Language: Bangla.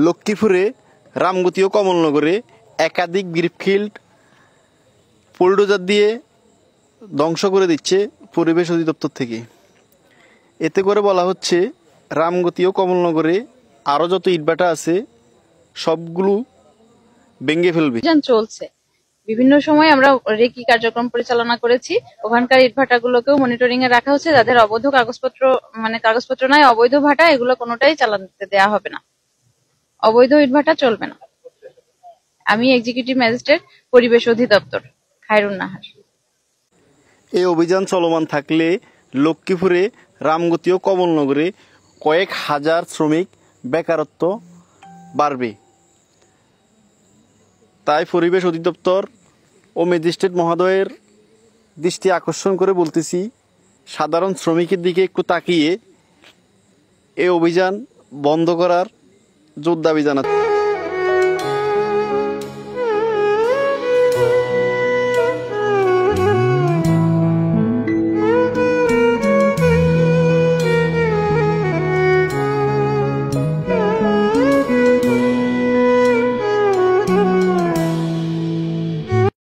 লক্ষ্মীপুরে রামগতি ও কমলনগরে একাধিক গ্রিনফিল্ড বুলডোজার দিয়ে ধ্বংস করে দিচ্ছে পরিবেশ অধিদপ্তর থেকে। এতে করে বলা হচ্ছে রামগতি ও কমলনগরে আরও যত ইটভাটা আছে সবগুলো ভেঙে ফেলবে। চলছে বিভিন্ন সময় আমরা রেকি কার্যক্রম পরিচালনা করেছি। ওখানকার ইটভাটাগুলোকেও মনিটরিং এ রাখা হচ্ছে, যাদের অবৈধ কাগজপত্র নাই, অবৈধ ভাটা, এগুলো কোনোটাই চালাতে দেওয়া হবে না। অবৈধ ইটভাটা চলবে না। আমি এক্সিকিউটিভ ম্যাজিস্ট্রেট, পরিবেশ অধিদপ্তর, খায়রুন নাহার। এই অভিযান চলমান থাকলে লক্ষ্মীপুরে রামগতি ও কমলনগরে কয়েক হাজার শ্রমিক বেকারত্ব বাড়বে। তাই পরিবেশ অধিদপ্তর ও ম্যাজিস্ট্রেট মহোদয়ের দৃষ্টি আকর্ষণ করে বলতেছি, সাধারণ শ্রমিকের দিকে একটু তাকিয়ে এই অভিযান বন্ধ করার জোর দাবি জানাচ্ছি।